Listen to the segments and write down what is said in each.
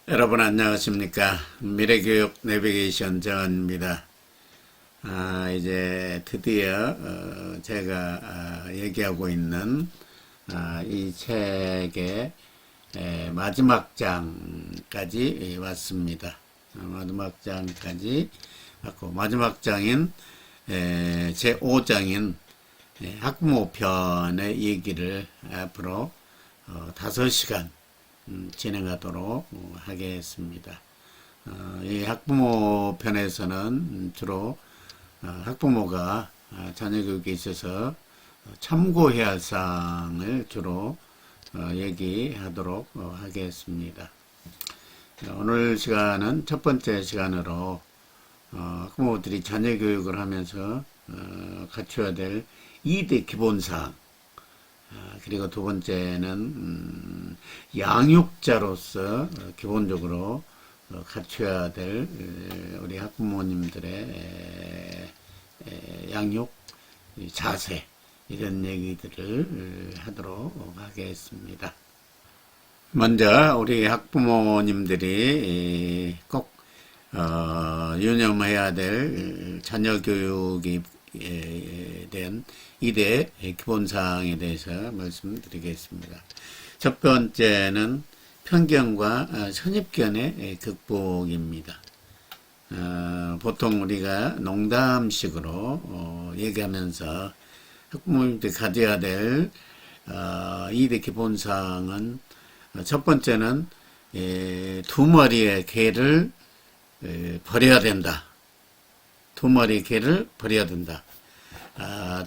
여러분 안녕하십니까? 미래교육 내비게이션 정원입니다. 이제 드디어 제가 얘기하고 있는 이 책의 마지막 장까지 왔습니다. 마지막 장까지 왔고, 마지막 장인 제5장인 학부모 편의 얘기를 앞으로 5시간 진행하도록 하겠습니다. 이 학부모 편에서는 주로 학부모가 자녀 교육에 있어서 참고해야 할 사항을 주로 얘기하도록 하겠습니다. 오늘 시간은 첫 번째 시간으로 학부모들이 자녀 교육을 하면서 갖춰야 될 2대 기본사항, 그리고 두 번째는 양육자로서 기본적으로 갖춰야 될 우리 학부모님들의 양육 자세, 이런 얘기들을 하도록 하겠습니다. 먼저 우리 학부모님들이 꼭 유념해야 될 자녀 교육에 대한 2대 기본사항에 대해서 말씀드리겠습니다. 첫 번째는 편견과 선입견의 극복입니다. 보통 우리가 농담식으로 얘기하면서 학부모님들이 가져야 될 2대 기본사항은, 첫 번째는 두 마리의 개를 버려야 된다. 두 마리의 개를 버려야 된다.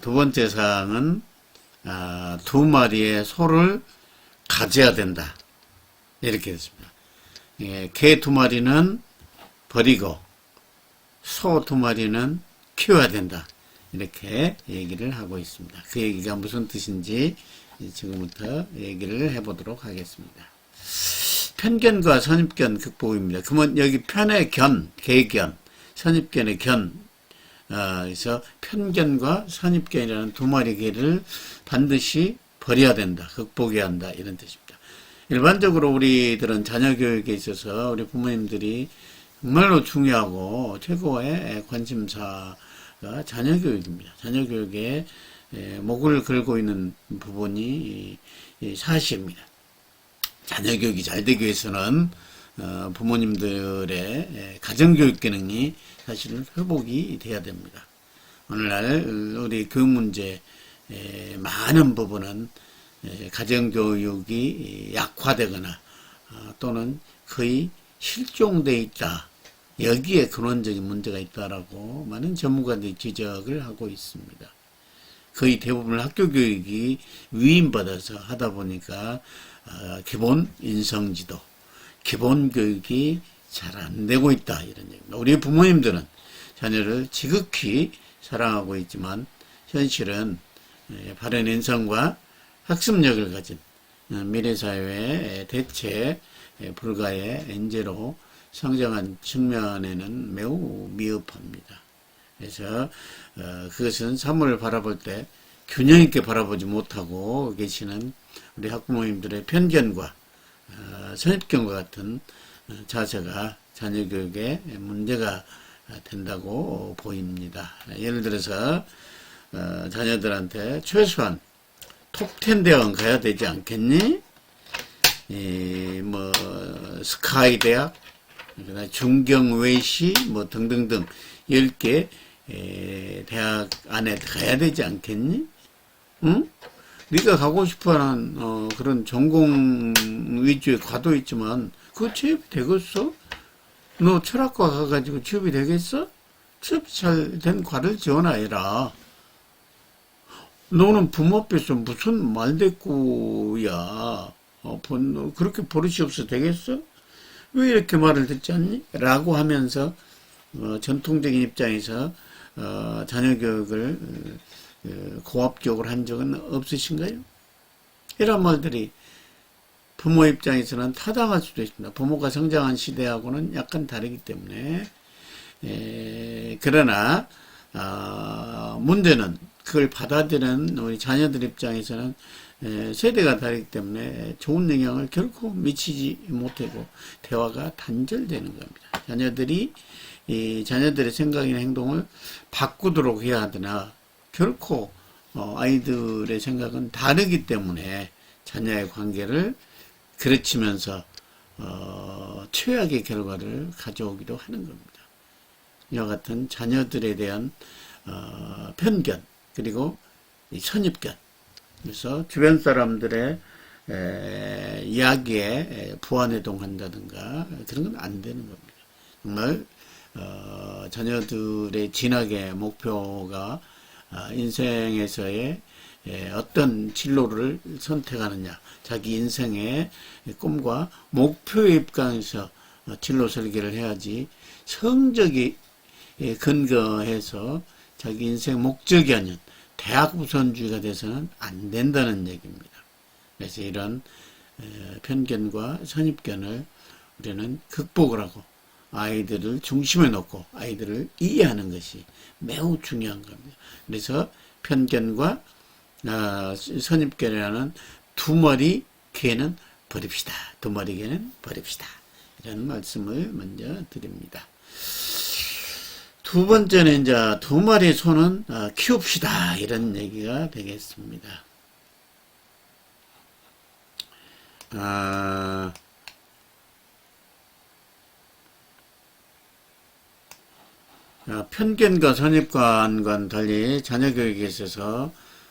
두 번째 사항은 두 마리의 소를 가져야 된다. 이렇게 했습니다. 개 두 마리는 버리고 소 두 마리는 키워야 된다. 이렇게 얘기를 하고 있습니다. 그 얘기가 무슨 뜻인지 지금부터 얘기를 해보도록 하겠습니다. 편견과 선입견 극복입니다. 그러면 여기 편의 견, 개견, 선입견의 견, 그래서 편견과 선입견이라는 두 마리 개를 반드시 버려야 된다, 극복해야 한다, 이런 뜻입니다. 일반적으로 우리들은 자녀 교육에 있어서 우리 부모님들이 정말로 중요하고 최고의 관심사가 자녀 교육입니다. 자녀 교육에 목을 걸고 있는 부분이 사실입니다. 자녀 교육이 잘 되기 위해서는 부모님들의 가정교육 기능이 사실은 회복이 돼야 됩니다. 오늘날 우리 교육 문제 많은 부분은 가정교육이 약화되거나 또는 거의 실종되어 있다. 여기에 근원적인 문제가 있다라고 많은 전문가들이 지적을 하고 있습니다. 거의 대부분 학교 교육이 위임받아서 하다 보니까 기본 인성지도, 기본 교육이 잘 안 되고 있다, 이런 얘기입니다. 우리 부모님들은 자녀를 지극히 사랑하고 있지만 현실은 바른 인성과 학습력을 가진 미래사회의 대체 불가의 인재로 성장한 측면에는 매우 미흡합니다. 그래서 그것은 사물을 바라볼 때 균형 있게 바라보지 못하고 계시는 우리 학부모님들의 편견과 선입견과 같은 자세가 자녀 교육에 문제가 된다고 보입니다. 예를 들어서 자녀들한테 최소한 톱10 대학은 가야 되지 않겠니? 스카이 대학, 중경외시 등등등 10개 대학 안에 가야 되지 않겠니? 응? 네가 가고 싶어하는 그런 전공 위주의 과도 있지만 그거 취업이 되겠어? 너 철학과 가가지고 취업이 되겠어? 취업 잘 된 과를 지원하여라. 너는 부모 앞에서 무슨 말대꾸야? 그렇게 버릇이 없어 되겠어? 왜 이렇게 말을 듣지 않니? 라고 하면서 전통적인 입장에서 자녀 교육을 고압적으로 한 적은 없으신가요? 이런 말들이 부모 입장에서는 타당할 수도 있습니다. 부모가 성장한 시대하고는 약간 다르기 때문에. 그러나 문제는 그걸 받아들이는 우리 자녀들 입장에서는 세대가 다르기 때문에 좋은 영향을 결코 미치지 못하고 대화가 단절되는 겁니다. 자녀들의 생각이나 행동을 바꾸도록 해야 하더나 결코 아이들의 생각은 다르기 때문에 자녀의 관계를 그르치면서 최악의 결과를 가져오기도 하는 겁니다. 이와 같은 자녀들에 대한 편견 그리고 선입견, 그래서 주변 사람들의 이야기에 부안해동한다든가 그런 건 안 되는 겁니다. 정말 자녀들의 진학의 목표가 인생에서의 어떤 진로를 선택하느냐, 자기 인생의 꿈과 목표에 입각해서 진로 설계를 해야지 성적이 근거해서 자기 인생 목적이 아닌 대학 우선주의가 돼서는 안 된다는 얘기입니다. 그래서 이런 편견과 선입견을 우리는 극복을 하고 아이들을 중심에 놓고 아이들을 이해하는 것이 매우 중요한 겁니다. 그래서 편견과 선입견이라는 두 마리 개는 버립시다. 두 마리 개는 버립시다. 이런 말씀을 먼저 드립니다. 두 번째는 이제 두 마리 소는 키웁시다. 이런 얘기가 되겠습니다. 편견과 선입관과는 달리 자녀 교육에 있어서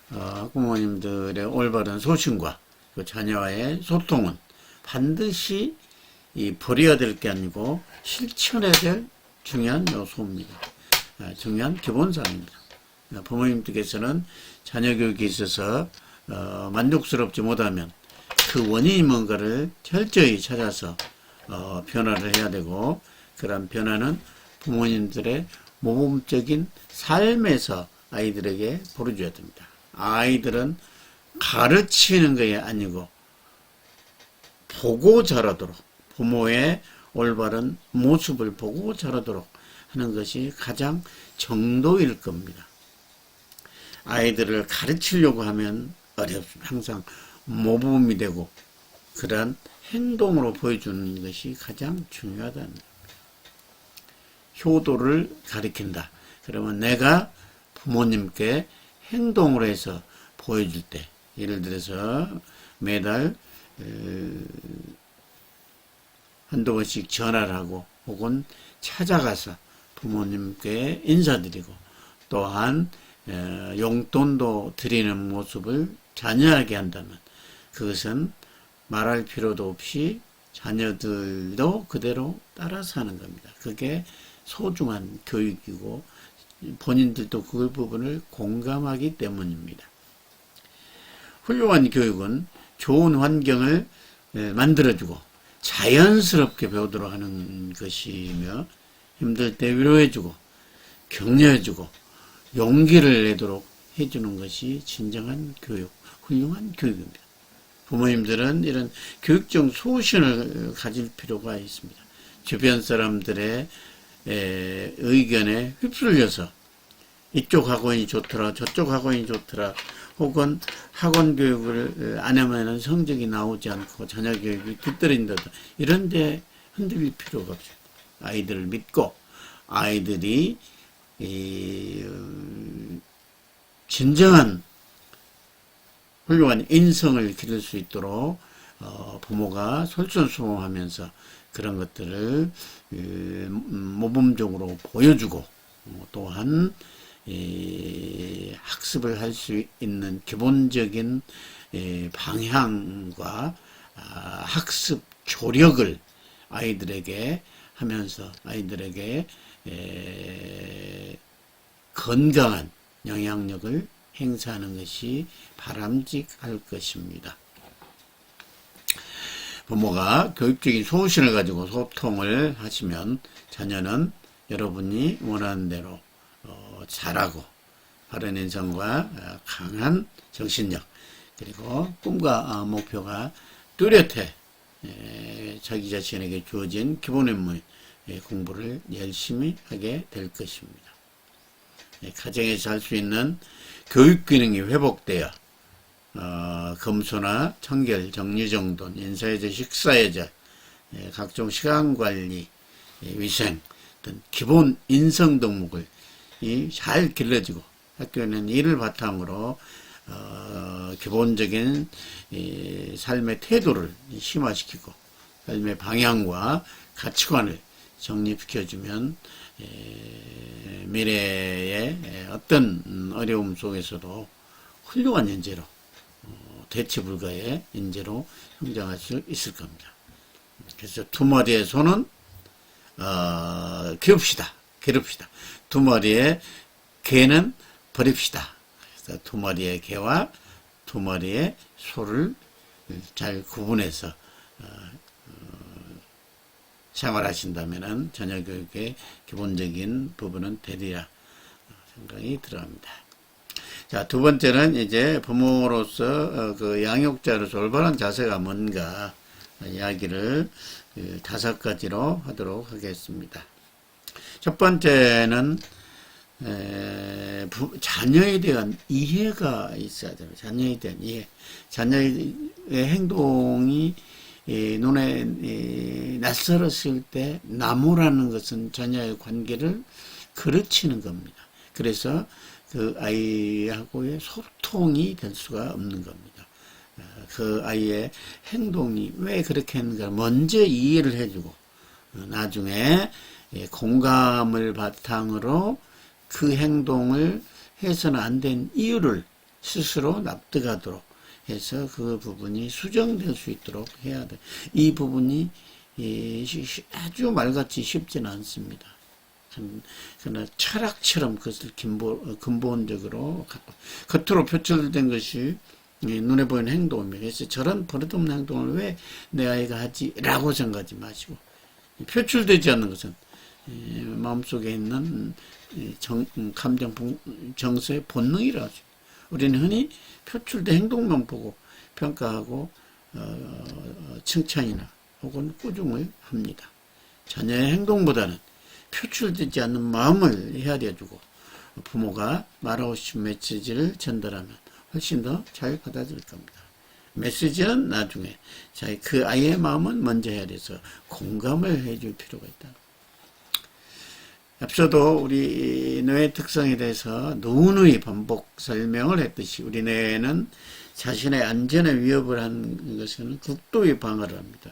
학부모님들의 올바른 소신과 그 자녀와의 소통은 반드시 버려야 될 게 아니고 실천해야 될 중요한 요소입니다. 중요한 기본사항입니다. 부모님들께서는 자녀 교육에 있어서 만족스럽지 못하면 그 원인이 뭔가를 철저히 찾아서 변화를 해야 되고, 그런 변화는 부모님들의 모범적인 삶에서 아이들에게 보여줘야 됩니다. 아이들은 가르치는 것이 아니고 보고 자라도록, 부모의 올바른 모습을 보고 자라도록 하는 것이 가장 정도일 겁니다. 아이들을 가르치려고 하면 어렵습니다. 항상 모범이 되고 그러한 행동으로 보여주는 것이 가장 중요하다는 겁니다. 효도를 가리킨다. 그러면 내가 부모님께 행동으로 해서 보여줄 때, 예를 들어서 매달 한두 번씩 전화를 하고 혹은 찾아가서 부모님께 인사드리고 또한 용돈도 드리는 모습을 자녀에게 한다면 그것은 말할 필요도 없이 자녀들도 그대로 따라서 하는 겁니다. 그게 소중한 교육이고 본인들도 그 부분을 공감하기 때문입니다. 훌륭한 교육은 좋은 환경을 만들어주고 자연스럽게 배우도록 하는 것이며, 힘들 때 위로해주고 격려해주고 용기를 내도록 해주는 것이 진정한 교육, 훌륭한 교육입니다. 부모님들은 이런 교육적 소신을 가질 필요가 있습니다. 주변 사람들의 의견에 휩쓸려서 이쪽 학원이 좋더라, 저쪽 학원이 좋더라, 혹은 학원 교육을 안 하면 성적이 나오지 않고 자녀 교육이 뒤떨어진다, 이런 데 흔들릴 필요가 없어요. 아이들을 믿고 아이들이 진정한 훌륭한 인성을 기를 수 있도록 부모가 솔선수범하면서 그런 것들을 모범적으로 보여주고, 또한 학습을 할 수 있는 기본적인 방향과 학습 조력을 아이들에게 하면서 아이들에게 건강한 영향력을 행사하는 것이 바람직할 것입니다. 부모가 교육적인 소신을 가지고 소통을 하시면 자녀는 여러분이 원하는 대로 잘하고 바른 인성과 강한 정신력, 그리고 꿈과 목표가 뚜렷해 자기 자신에게 주어진 기본 업무 공부를 열심히 하게 될 것입니다. 가정에서 할 수 있는 교육 기능이 회복되어 검수나 청결, 정리정돈, 인사예절, 식사예절, 각종 시간관리, 위생 등 기본 인성 덕목을 잘 길러지고 학교에는 이를 바탕으로 기본적인 삶의 태도를 심화시키고 삶의 방향과 가치관을 정립시켜주면 미래의 어떤 어려움 속에서도 훌륭한 인재로 대체 불가의 인재로 성장할 수 있을 겁니다. 그래서 두 마리의 소는 기릅시다. 두 마리의 개는 버립시다. 그래서 두 마리의 개와 두 마리의 소를 잘 구분해서 생활하신다면은 자녀교육의 기본적인 부분은 되리라 생각이 들어갑니다. 자, 두 번째는 이제 부모로서 그 양육자로서 올바른 자세가 뭔가 이야기를 5가지로 하도록 하겠습니다. 첫 번째는 자녀에 대한 이해가 있어야 돼요. 자녀에 대한 이해. 자녀의 행동이 눈에 낯설었을 때 나무라는 것은 자녀의 관계를 그르치는 겁니다. 그래서 그 아이하고의 소통이 될 수가 없는 겁니다. 그 아이의 행동이 왜 그렇게 했는가 먼저 이해를 해주고 나중에 공감을 바탕으로 그 행동을 해서는 안 된 이유를 스스로 납득하도록 해서 그 부분이 수정될 수 있도록 해야 돼. 이 부분이 아주 말같이 쉽지는 않습니다. 그러나 철학처럼 그것을 근본적으로 겉으로 표출된 것이 눈에 보이는 행동입니다. 그래서 저런 버릇없는 행동을 왜 내 아이가 하지? 라고 생각하지 마시고 표출되지 않는 것은 마음속에 있는 감정, 정서의 본능이라 하죠. 우리는 흔히 표출된 행동만 보고 평가하고 칭찬이나 혹은 꾸중을 합니다. 자녀의 행동보다는 표출되지 않는 마음을 헤아려주고 부모가 말하고 싶은 메시지를 전달하면 훨씬 더 잘 받아들일 겁니다. 메시지는 나중에 그 아이의 마음은 먼저 헤아려서 공감을 해줄 필요가 있다. 앞서도 우리 뇌의 특성에 대해서 누누이 반복 설명을 했듯이 우리 뇌는 자신의 안전에 위협을 하는 것은 극도의 방어를 합니다.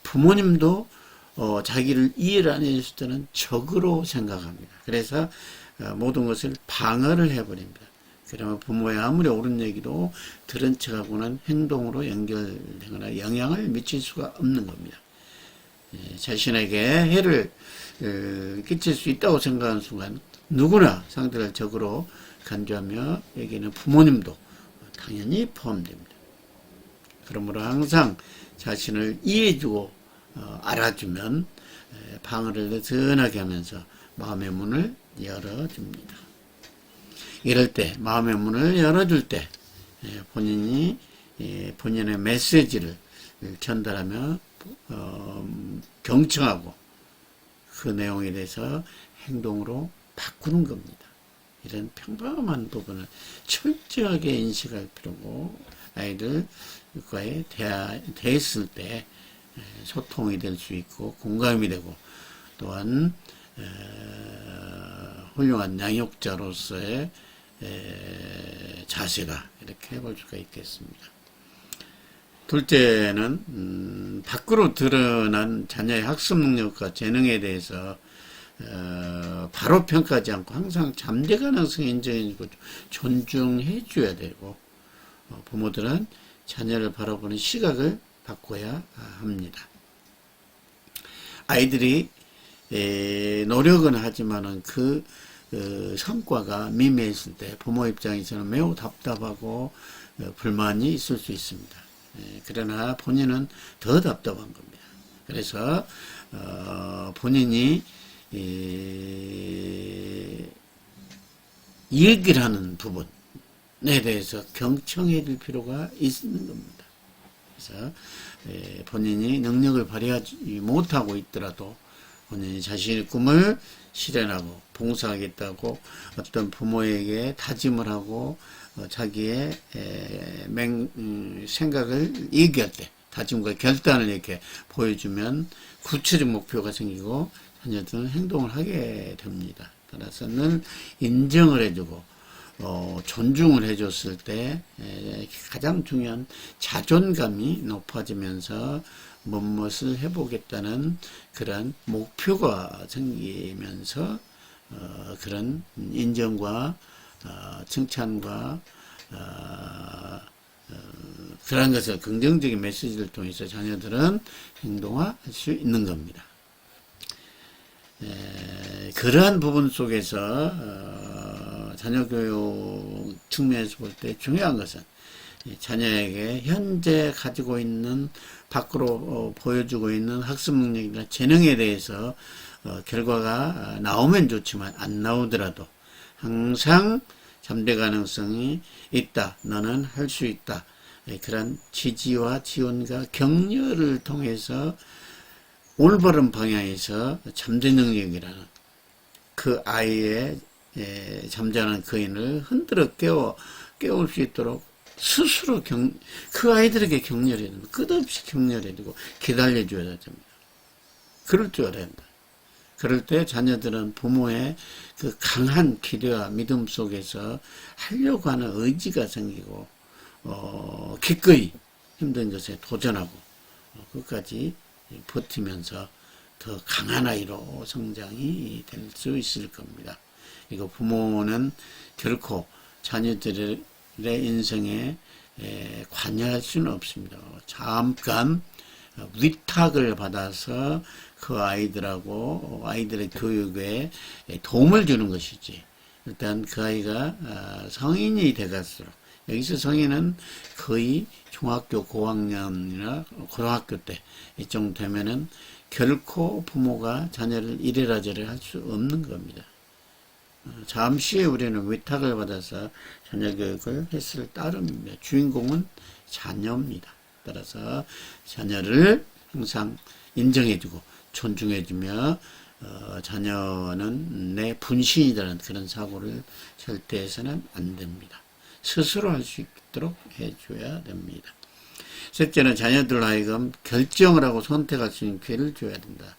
부모님도 자기를 이해를 안 해줬을 때는 적으로 생각합니다. 그래서 모든 것을 방어를 해버립니다. 그러면 부모의 아무리 옳은 얘기도 들은 척하고는 행동으로 연결되거나 영향을 미칠 수가 없는 겁니다. 자신에게 해를 끼칠 수 있다고 생각하는 순간 누구나 상대를 적으로 간주하며 여기는 부모님도 당연히 포함됩니다. 그러므로 항상 자신을 이해해주고 알아주면 방어를 느슨하게 하면서 마음의 문을 열어줍니다. 이럴 때 마음의 문을 열어줄 때 본인이 본인의 메시지를 전달하며 경청하고 그 내용에 대해서 행동으로 바꾸는 겁니다. 이런 평범한 부분을 철저하게 인식할 필요고 아이들과의 대했을 때 소통이 될 수 있고 공감이 되고 또한 훌륭한 양육자로서의 자세가 이렇게 볼 수가 있겠습니다. 둘째는 밖으로 드러난 자녀의 학습 능력과 재능에 대해서 바로 평가하지 않고 항상 잠재 가능성을 인정해주고 존중해 줘야 되고 부모들은 자녀를 바라보는 시각을 바꿔야 합니다. 아이들이 노력은 하지만은 그 성과가 미미했을 때 부모 입장에서는 매우 답답하고 불만이 있을 수 있습니다. 그러나 본인은 더 답답한 겁니다. 그래서 본인이 얘기를 하는 부분에 대해서 경청해 줄 필요가 있는 겁니다. 그래서 본인이 능력을 발휘하지 못하고 있더라도 본인이 자신의 꿈을 실현하고 봉사하겠다고 어떤 부모에게 다짐을 하고 자기의 생각을 얘기할 때 다짐과 결단을 이렇게 보여주면 구체적 목표가 생기고 자녀들은 행동을 하게 됩니다. 따라서는 인정을 해주고 존중을 해줬을 때 가장 중요한 자존감이 높아지면서 무엇을 해보겠다는 그런 목표가 생기면서 그런 인정과 칭찬과 그런 것을 긍정적인 메시지를 통해서 자녀들은 행동화할 수 있는 겁니다. 그러한 부분 속에서 자녀 교육 측면에서 볼 때 중요한 것은 자녀에게 현재 가지고 있는 밖으로 보여주고 있는 학습 능력이나 재능에 대해서 결과가 나오면 좋지만 안 나오더라도 항상 잠재 가능성이 있다. 너는 할 수 있다. 그런 지지와 지원과 격려를 통해서 올바른 방향에서 잠재 능력이라는 그 아이의 잠자는 거인을 흔들어 깨울 수 있도록 스스로 그 아이들에게 격려를 해야 됩니다. 끝없이 격려를 해주고 기다려줘야 됩니다. 그럴 줄 알아야 된다. 그럴 때 자녀들은 부모의 그 강한 기대와 믿음 속에서 하려고 하는 의지가 생기고 기꺼이 힘든 것에 도전하고 끝까지 버티면서 더 강한 아이로 성장이 될 수 있을 겁니다. 이거 부모는 결코 자녀들의 인생에 관여할 수는 없습니다. 잠깐 위탁을 받아서 그 아이들하고 아이들의 교육에 도움을 주는 것이지. 일단 그 아이가 성인이 돼갈수록 여기서 성인은 거의 중학교 고학년이나 고등학교 때 이쯤 되면은 결코 부모가 자녀를 이래라 저래라 할 수 없는 겁니다. 잠시 우리는 위탁을 받아서 자녀 교육을 했을 따름입니다. 주인공은 자녀입니다. 따라서 자녀를 항상 인정해주고 존중해주며 자녀는 내 분신이라는 그런 사고를 절대 해서는 안 됩니다. 스스로 할 수 있도록 해줘야 됩니다. 셋째는 자녀들 하여금 결정을 하고 선택할 수 있는 기회를 줘야 된다.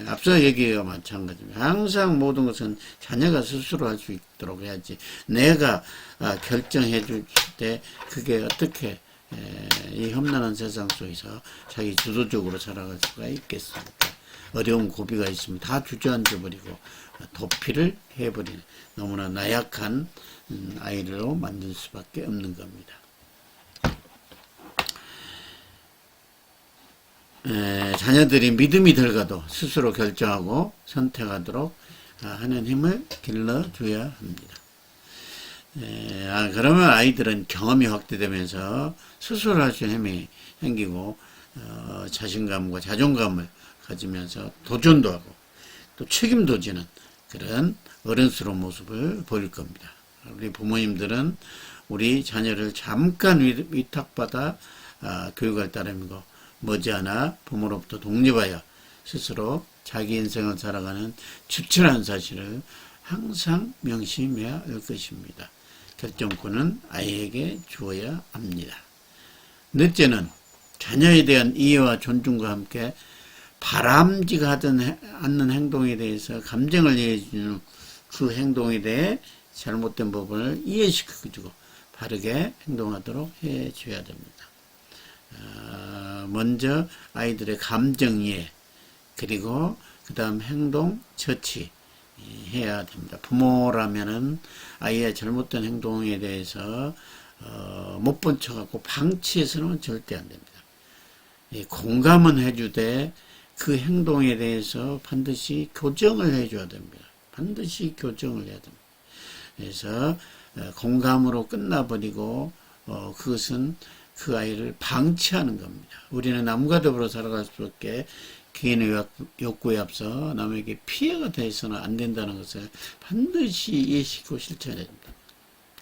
앞서 얘기가 마찬가지입니다. 항상 모든 것은 자녀가 스스로 할 수 있도록 해야지. 내가 결정해 줄 때 그게 어떻게 이 험난한 세상 속에서 자기 주도적으로 살아갈 수가 있겠습니까? 어려운 고비가 있으면 다 주저앉아 버리고 도피를 해버리는 너무나 나약한 아이로 만들 수밖에 없는 겁니다. 자녀들이 믿음이 들어가도 스스로 결정하고 선택하도록 하는 힘을 길러줘야 합니다. 그러면 아이들은 경험이 확대되면서 스스로 할 수 있는 힘이 생기고 자신감과 자존감을 가지면서 도전도 하고 또 책임도 지는 그런 어른스러운 모습을 보일 겁니다. 우리 부모님들은 우리 자녀를 잠깐 위탁받아 교육할 따름이고 머지않아 부모로부터 독립하여 스스로 자기 인생을 살아가는 추천한 사실을 항상 명심해야 할 것입니다. 결정권은 아이에게 주어야 합니다. 넷째는 자녀에 대한 이해와 존중과 함께 바람직하지 않는 행동에 대해서 감정을 이해해주는 그 행동에 대해 잘못된 부분을 이해시켜주고 바르게 행동하도록 해줘야 됩니다. 먼저 아이들의 감정 이해 그리고 그 다음 행동 처치 해야 됩니다. 부모라면은 아이의 잘못된 행동에 대해서 못 본 척하고 방치해서는 절대 안 됩니다. 공감은 해주되 그 행동에 대해서 반드시 교정을 해줘야 됩니다. 반드시 교정을 해야 됩니다. 그래서 공감으로 끝나버리고 그것은 그 아이를 방치하는 겁니다. 우리는 남과 더불어 살아갈 수밖에 개인의 욕구에 앞서 남에게 피해가 돼서는 안 된다는 것을 반드시 이해시키고 실천해야 됩니다.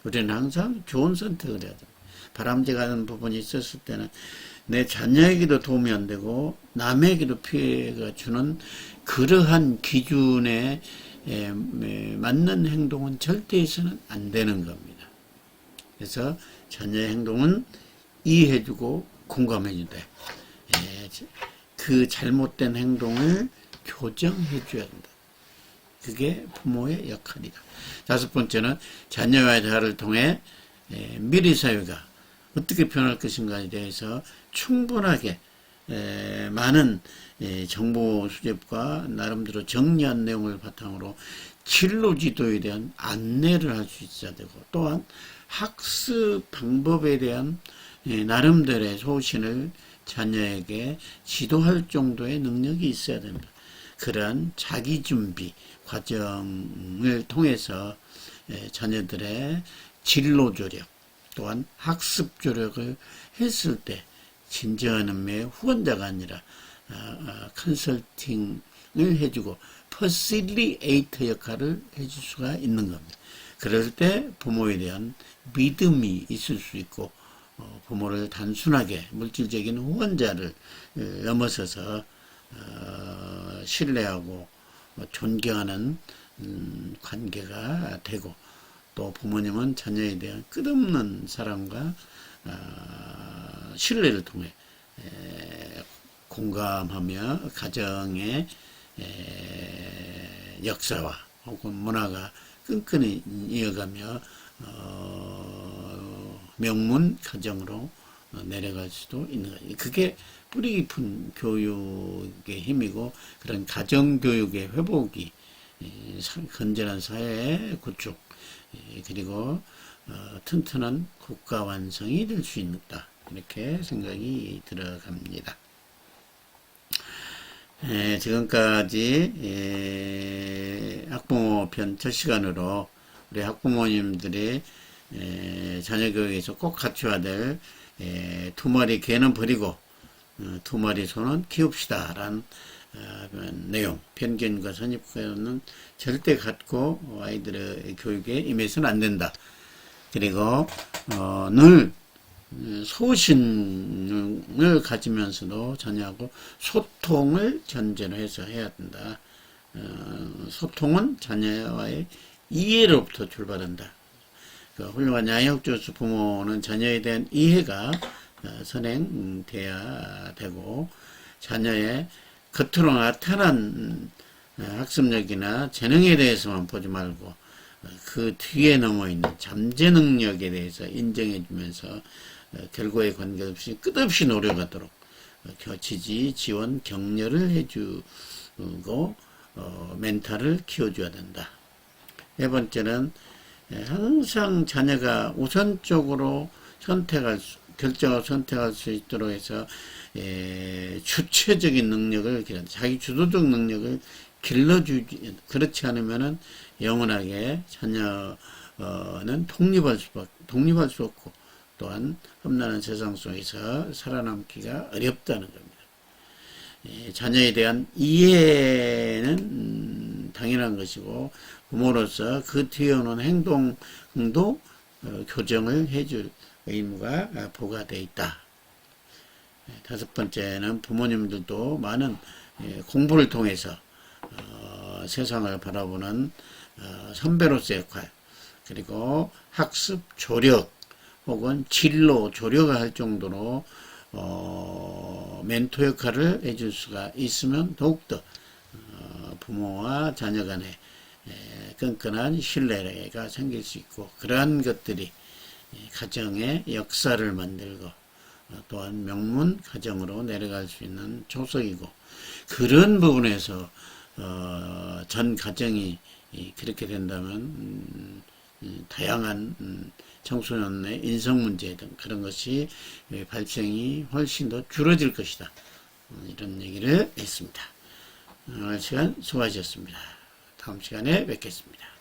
우리는 항상 좋은 선택을 해야 됩니다. 바람직한 부분이 있었을 때는 내 자녀에게도 도움이 안 되고 남에게도 피해가 주는 그러한 기준에 맞는 행동은 절대 해서는 안 되는 겁니다. 그래서 자녀의 행동은 이해해주고 공감해주되 그 잘못된 행동을 교정해줘야 한다. 그게 부모의 역할이다. 다섯 번째는 자녀와의 대화를 통해 미래 사회가 어떻게 변할 것인가에 대해서 충분하게 많은 정보 수집과 나름대로 정리한 내용을 바탕으로 진로 지도에 대한 안내를 할 수 있어야 되고, 또한 학습 방법에 대한 나름대로의 소신을 자녀에게 지도할 정도의 능력이 있어야 됩니다. 그러한 자기 준비 과정을 통해서 자녀들의 진로 조력 또한 학습 조력을 했을 때 진정한 의미의 후원자가 아니라 컨설팅을 해주고 퍼실리에이터 역할을 해줄 수가 있는 겁니다. 그럴 때 부모에 대한 믿음이 있을 수 있고 부모를 단순하게 물질적인 후원자를 넘어서서 신뢰하고 존경하는 관계가 되고, 또 부모님은 자녀에 대한 끝없는 사랑과 신뢰를 통해 공감하며 가정의 역사와 혹은 문화가 끈끈이 이어가며 명문 가정으로 내려갈 수도 있는 거예요. 그게 뿌리 깊은 교육의 힘이고, 그런 가정교육의 회복이 건전한 사회의 구축 그리고 튼튼한 국가 완성이 될 수 있다, 이렇게 생각이 들어갑니다. 지금까지 학부모 편 첫 시간으로 우리 학부모님들이 자녀 교육에서 꼭 갖춰야 될 두 마리 개는 버리고 두 마리 소는 키웁시다 라는 내용, 편견과 선입견은 절대 갖고 아이들의 교육에 임해서는 안 된다. 그리고 늘 소신을 가지면서도 자녀하고 소통을 전제로 해서 해야 된다. 소통은 자녀와의 이해로부터 출발한다. 훌륭한 양육조수 부모는 자녀에 대한 이해가 선행돼야 되고, 자녀의 겉으로 나타난 학습력이나 재능에 대해서만 보지 말고 그 뒤에 넘어 있는 잠재 능력에 대해서 인정해주면서 결과에 관계없이 끝없이 노력하도록 지지, 지원, 격려를 해주고 멘탈을 키워줘야 된다. 네 번째는 항상 자녀가 우선적으로 결정을 선택할 수 있도록 해서 주체적인 능력을 자기 주도적 능력을 길러주지, 그렇지 않으면은 영원하게 자녀는 독립할 수 없고, 또한 험난한 세상 속에서 살아남기가 어렵다는 겁니다. 자녀에 대한 이해는 당연한 것이고, 부모로서 그 뒤에 오는 행동도 교정을 해줄 의무가 부과되어 있다. 다섯 번째는 부모님들도 많은 공부를 통해서 세상을 바라보는 선배로서의 역할, 그리고 학습 조력 혹은 진로 조력을 할 정도로 멘토 역할을 해줄 수가 있으면 더욱더 부모와 자녀 간에 끈끈한 신뢰가 생길 수 있고, 그러한 것들이 가정의 역사를 만들고 또한 명문 가정으로 내려갈 수 있는 초석이고, 그런 부분에서 전 가정이 그렇게 된다면 다양한 청소년의 인성 문제 등 그런 것이 발생이 훨씬 더 줄어들 것이다, 이런 얘기를 했습니다. 오늘 시간 수고하셨습니다. 다음 시간에 뵙겠습니다.